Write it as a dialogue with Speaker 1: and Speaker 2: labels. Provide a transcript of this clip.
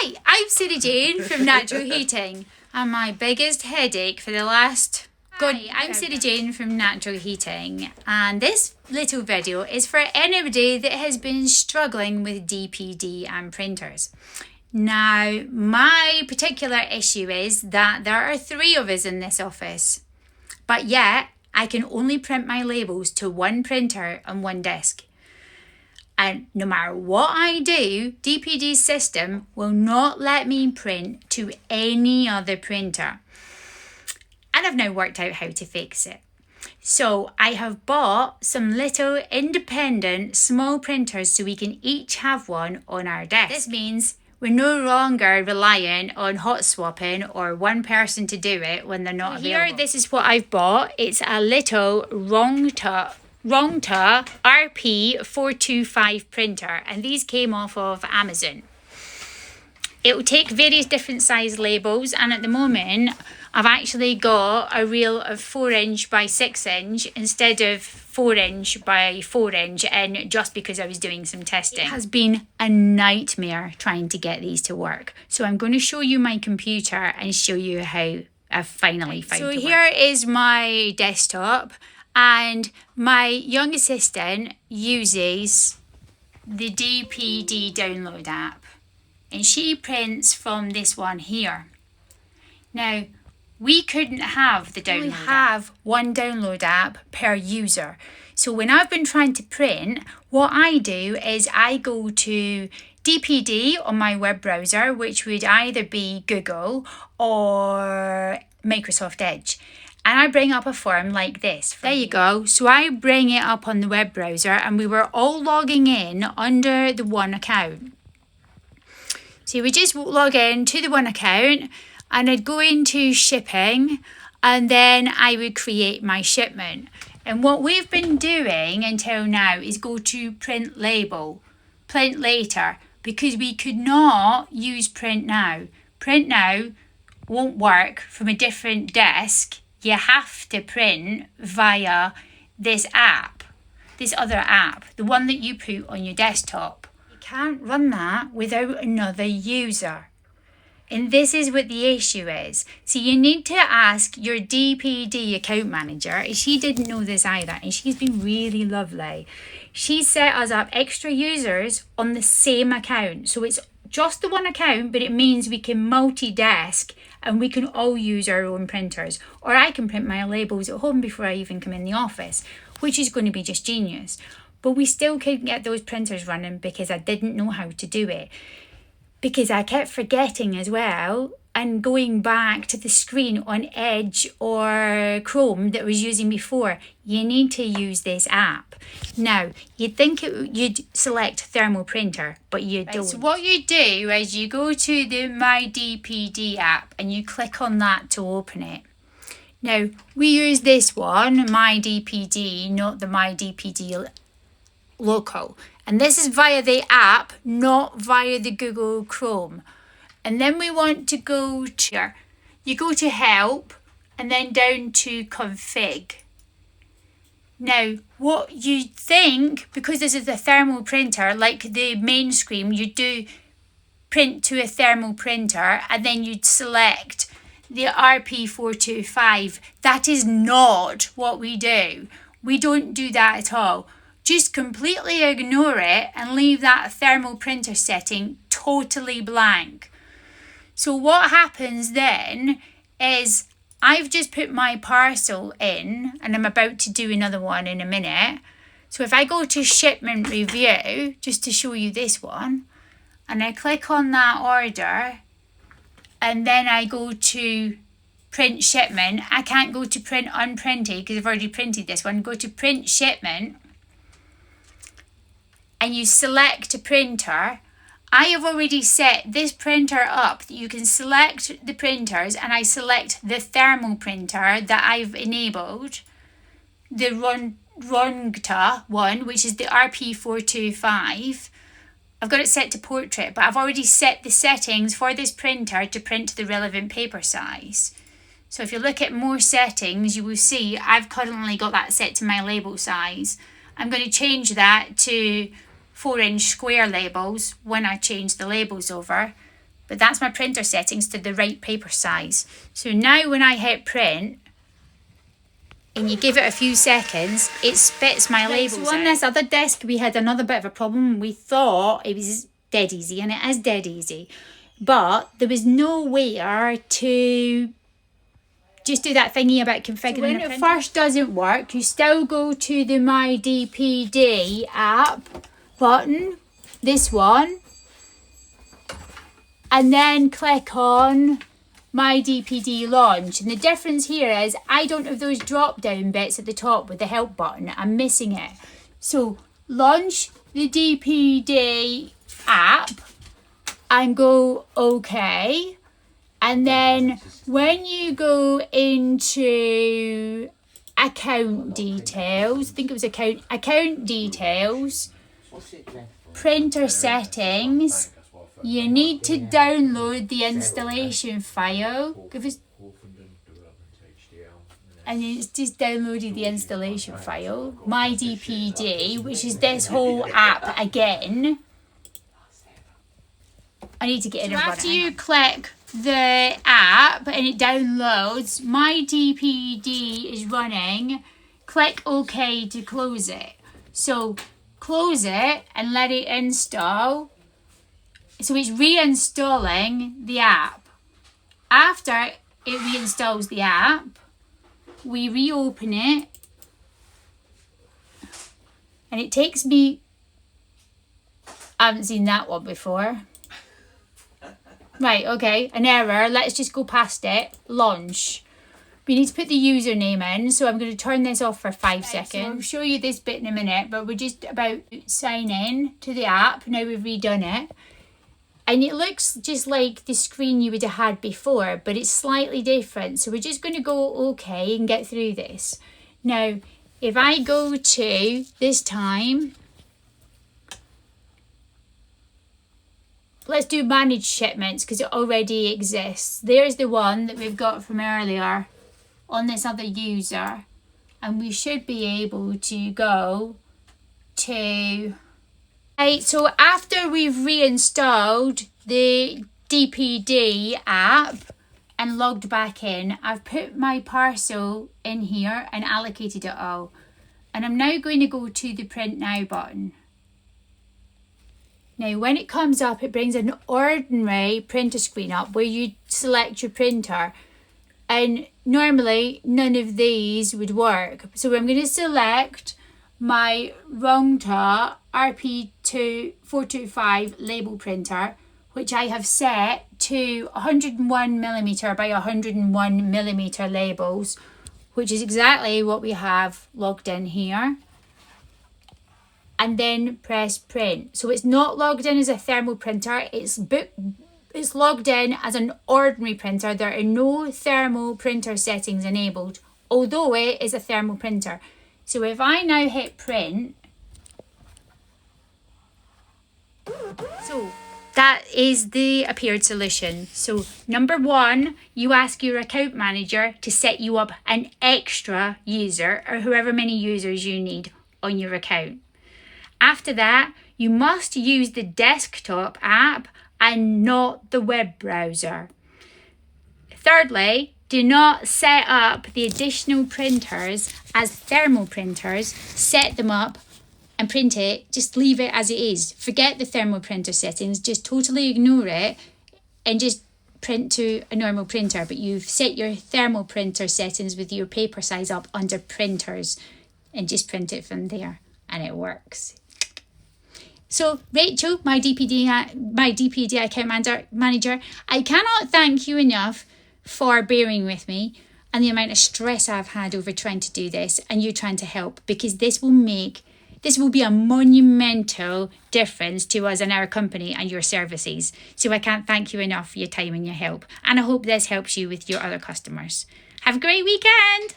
Speaker 1: Hi, I'm Sarah Jane from Natural Heating, and my biggest headache for the last... Hi, I'm Sarah Jane from Natural Heating, and this little video is for anybody that has been struggling with DPD and printers. Now, my particular issue is that there are 3 of us in this office, but yet I can only print my labels to one printer and one desk. And no matter what I do, DPD's system will not let me print to any other printer. And I've now worked out how to fix it. So I have bought some little independent small printers so we can each have one on our desk. This means we're no longer reliant on hot swapping or one person to do it when they're not available. Here, this is what I've bought. It's a little Rongta RP425 printer, and these came off of Amazon. It will take various different size labels, and at the moment I've actually got a reel of 4" by 6" instead of 4" by 4", and just because I was doing some testing. It has been a nightmare trying to get these to work. So I'm going to show you my computer and show you how I finally found it. So here is my desktop, and my young assistant uses the DPD download app, and she prints from this one here. Now, we couldn't have the download app. We have one download app per user. So when I've been trying to print, what I do is I go to DPD on my web browser, which would either be Google or Microsoft Edge. And I bring up a form like this. There you go. So I bring it up on the web browser, and we were all logging in under the one account. So we just log in to the one account, and I'd go into shipping, and then I would create my shipment. And what we've been doing until now is go to print label, print later, because we could not use print now. Print now won't work from a different desk. You have to print via this app, this other app, the one that you put on your desktop. You can't run that without another user. And this is what the issue is. So you need to ask your DPD account manager. She didn't know this either, and she's been really lovely. She set us up extra users on the same account. So it's just the one account, but it means we can multi-desk and we can all use our own printers. Or I can print my labels at home before I even come in the office, which is going to be just genius. But we still couldn't get those printers running because I didn't know how to do it. Because I kept forgetting as well and going back to the screen on Edge or Chrome that I was using before. You need to use this app. Now, you'd think you'd select thermal printer, but you don't. So what you do is you go to the My DPD app and you click on that to open it. Now, we use this one, My DPD, not the My DPD local. And this is via the app, not via the Google Chrome. And then we want to go to, you go to help and then down to config. Now, what you think, because this is a thermal printer, like the main screen, you do print to a thermal printer and then you'd select the RP425. That is not what we do. We don't do that at all. Just completely ignore it and leave that thermal printer setting totally blank. So what happens then is I've just put my parcel in, and I'm about to do another one in a minute. So if I go to shipment review, just to show you this one, and I click on that order, and then I go to print shipment, I can't go to print unprinted because I've already printed this one. Go to print shipment, and you select a printer. I have already set this printer up that you can select the printers, and I select the thermal printer that I've enabled, the Rongta one, which is the RP425. I've got it set to portrait, but I've already set the settings for this printer to print to the relevant paper size. So if you look at more settings, you will see I've currently got that set to my label size. I'm going to change that to 4" square labels when I change the labels over. but that's my printer settings to the right paper size. So now when I hit print, and you give it a few seconds, it spits my labels out. So on this other desk, we had another bit of a problem. We thought it was dead easy, and it is dead easy. But there was nowhere to just do that thingy about configuring. So when it first doesn't work, you still go to the My DPD app button, this one, and then click on My DPD Launch. And the difference here is I don't have those drop down bits at the top with the help button. I'm missing it. So launch the DPD app and go OK. And then when you go into account details, I think it was account details, printer settings, you need to download the installation file. And it's just downloaded the installation file, My DPD, which is this whole app again. I need to get in. So after you click the app and it downloads, My DPD is running. Click OK to close it. So close it and let it install. So it's reinstalling the app. After it reinstalls the app, we reopen it, and it takes me, I haven't seen that one before. Right, okay, an error. Let's just go past it. Launch. We need to put the username in, so I'm going to turn this off for 5 seconds. So I'll show you this bit in a minute, but we're just about to sign in to the app. Now we've redone it. And it looks just like the screen you would have had before, but it's slightly different. So we're just going to go OK and get through this. Now, if I go to this time, let's do manage shipments because it already exists. There's the one that we've got from earlier on this other user. And we should be able to go to... Right, so after we've reinstalled the DPD app and logged back in, I've put my parcel in here and allocated it all. And I'm now going to go to the Print Now button. Now, when it comes up, it brings an ordinary printer screen up where you select your printer. And normally, none of these would work. So I'm going to select my Rongta RP425 label printer, which I have set to 101mm by 101mm labels, which is exactly what we have logged in here. And then press print. So it's not logged in as a thermal printer, it's logged in as an ordinary printer. There are no thermal printer settings enabled, although it is a thermal printer. So if I now hit print, so that is the appeared solution. So number one, you ask your account manager to set you up an extra user or however many users you need on your account. After that, you must use the desktop app and not the web browser. Thirdly, do not set up the additional printers as thermal printers. Set them up and print it. Just leave it as it is. Forget the thermal printer settings. Just totally ignore it and just print to a normal printer. But you've set your thermal printer settings with your paper size up under printers and just print it from there and it works. So Rachel, my DPD account manager, I cannot thank you enough for bearing with me and the amount of stress I've had over trying to do this and you trying to help, because this will be a monumental difference to us and our company and your services. So I can't thank you enough for your time and your help. And I hope this helps you with your other customers. Have a great weekend.